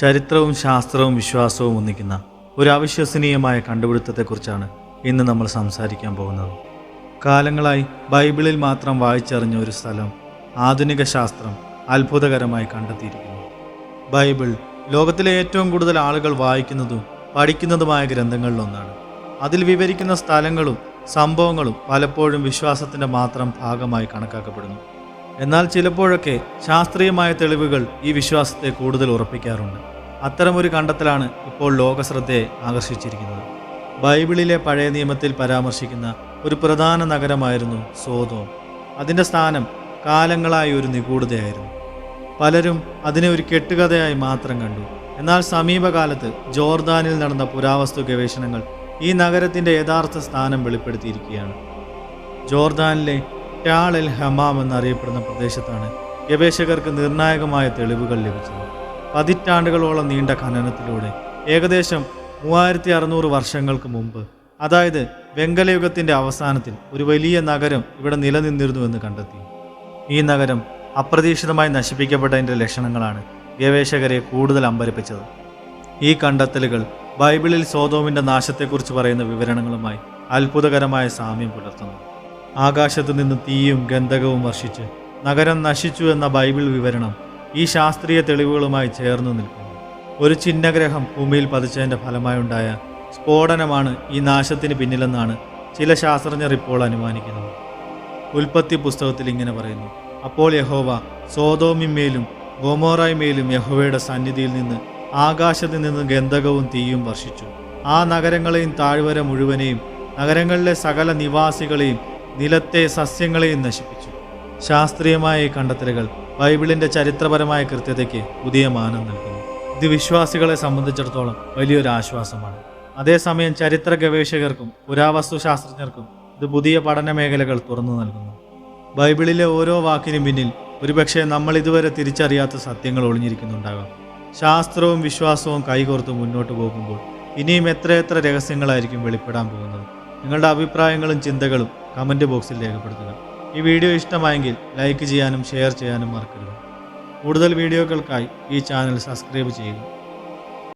ചരിത്രവും ശാസ്ത്രവും വിശ്വാസവും ഒന്നിക്കുന്ന ഒരു അവിശ്വസനീയമായ കണ്ടുപിടുത്തത്തെക്കുറിച്ചാണ് ഇന്ന് നമ്മൾ സംസാരിക്കാൻ പോകുന്നത്. കാലങ്ങളായി ബൈബിളിൽ മാത്രം വായിച്ചറിഞ്ഞ ഒരു സ്ഥലം ആധുനിക ശാസ്ത്രം അത്ഭുതകരമായി കണ്ടെത്തിയിരിക്കുന്നു. ബൈബിൾ ലോകത്തിലെ ഏറ്റവും കൂടുതൽ ആളുകൾ വായിക്കുന്നതും പഠിക്കുന്നതുമായ ഗ്രന്ഥങ്ങളിലൊന്നാണ്. അതിൽ വിവരിക്കുന്ന സ്ഥലങ്ങളും സംഭവങ്ങളും പലപ്പോഴും വിശ്വാസത്തിൻ്റെ മാത്രം ഭാഗമായി കണക്കാക്കപ്പെടുന്നു. എന്നാൽ ചിലപ്പോഴൊക്കെ ശാസ്ത്രീയമായ തെളിവുകൾ ഈ വിശ്വാസത്തെ കൂടുതൽ ഉറപ്പിക്കാറുണ്ട്. അത്തരമൊരു കണ്ടെത്തലാണ് ഇപ്പോൾ ലോകശ്രദ്ധയെ ആകർഷിച്ചിരിക്കുന്നത്. ബൈബിളിലെ പഴയ നിയമത്തിൽ പരാമർശിക്കുന്ന ഒരു പ്രധാന നഗരമായിരുന്നു സോദോം. അതിൻ്റെ സ്ഥാനം കാലങ്ങളായി ഒരു നിഗൂഢതയായിരുന്നു. പലരും അതിനെ ഒരു കെട്ടുകഥയായി മാത്രം കണ്ടു. എന്നാൽ സമീപകാലത്ത് ജോർദാനിൽ നടന്ന പുരാവസ്തു ഗവേഷണങ്ങൾ ഈ നഗരത്തിൻ്റെ യഥാർത്ഥ സ്ഥാനം വെളിപ്പെടുത്തിയിരിക്കുകയാണ്. ജോർദാനിലെ ടാൾ എൽ ഹമാം എന്നറിയപ്പെടുന്ന പ്രദേശത്താണ് ഗവേഷകർക്ക് നിർണായകമായ തെളിവുകൾ ലഭിച്ചത്. പതിറ്റാണ്ടുകളോളം നീണ്ട ഖനനത്തിലൂടെ ഏകദേശം 3600 വർഷങ്ങൾക്ക് മുമ്പ്, അതായത് വെങ്കലയുഗത്തിൻ്റെ അവസാനത്തിൽ, ഒരു വലിയ നഗരം ഇവിടെ നിലനിന്നിരുന്നുവെന്ന് കണ്ടെത്തി. ഈ നഗരം അപ്രതീക്ഷിതമായി നശിപ്പിക്കപ്പെട്ടതിൻ്റെ ലക്ഷണങ്ങളാണ് ഗവേഷകരെ കൂടുതൽ അമ്പരപ്പിച്ചത്. ഈ കണ്ടെത്തലുകൾ ബൈബിളിൽ സോദോമിൻ്റെ നാശത്തെക്കുറിച്ച് പറയുന്ന വിവരണങ്ങളുമായി അത്ഭുതകരമായ സാമ്യം പുലർത്തുന്നു. ആകാശത്തു നിന്ന് തീയും ഗന്ധകവും വർഷിച്ച് നഗരം നശിച്ചു എന്ന ബൈബിൾ വിവരണം ഈ ശാസ്ത്രീയ തെളിവുകളുമായി ചേർന്ന് നിൽക്കുന്നു. ഒരു ചിഹ്നഗ്രഹം ഭൂമിയിൽ പതിച്ചതിൻ്റെ ഫലമായുണ്ടായ സ്ഫോടനമാണ് ഈ നാശത്തിന് പിന്നിലെന്നാണ് ചില ശാസ്ത്രജ്ഞർ ഇപ്പോൾ അനുമാനിക്കുന്നത്. ഉൽപ്പത്തി പുസ്തകത്തിൽ ഇങ്ങനെ പറയുന്നു: അപ്പോൾ യഹോവ സോദോമിന്മേലും ഗൊമോറയിന്മേലും യഹോവയുടെ സന്നിധിയിൽ നിന്ന് ആകാശത്ത് നിന്ന് ഗന്ധകവും തീയും വർഷിച്ചു. ആ നഗരങ്ങളെയും താഴ്വര മുഴുവനെയും നഗരങ്ങളിലെ സകല നിവാസികളെയും നിലത്തെ സസ്യങ്ങളെയും നശിപ്പിച്ചു. ശാസ്ത്രീയമായ ഈ കണ്ടെത്തലുകൾ ബൈബിളിൻ്റെ ചരിത്രപരമായ കൃത്യതയ്ക്ക് പുതിയ മാനം നൽകുന്നു. ഇത് വിശ്വാസികളെ സംബന്ധിച്ചിടത്തോളം വലിയൊരു ആശ്വാസമാണ്. അതേസമയം ചരിത്ര ഗവേഷകർക്കും പുരാവസ്തു ശാസ്ത്രജ്ഞർക്കും ഇത് പുതിയ പഠന മേഖലകൾ തുറന്നു നൽകുന്നു. ബൈബിളിലെ ഓരോ വാക്കിനും പിന്നിൽ ഒരുപക്ഷെ നമ്മൾ ഇതുവരെ തിരിച്ചറിയാത്ത സത്യങ്ങൾ ഒളിഞ്ഞിരിക്കുന്നുണ്ടാകാം. ശാസ്ത്രവും വിശ്വാസവും കൈകോർത്ത് മുന്നോട്ട് പോകുമ്പോൾ ഇനിയും എത്രയെത്ര രഹസ്യങ്ങളായിരിക്കും വെളിപ്പെടാൻ പോകുന്നത്. നിങ്ങളുടെ അഭിപ്രായങ്ങളും ചിന്തകളും കമൻറ്റ് ബോക്സിൽ രേഖപ്പെടുത്തുക. ഈ വീഡിയോ ഇഷ്ടമായെങ്കിൽ ലൈക്ക് ചെയ്യാനും ഷെയർ ചെയ്യാനും മറക്കരുത്. കൂടുതൽ വീഡിയോകൾക്കായി ഈ ചാനൽ സബ്സ്ക്രൈബ് ചെയ്യുക.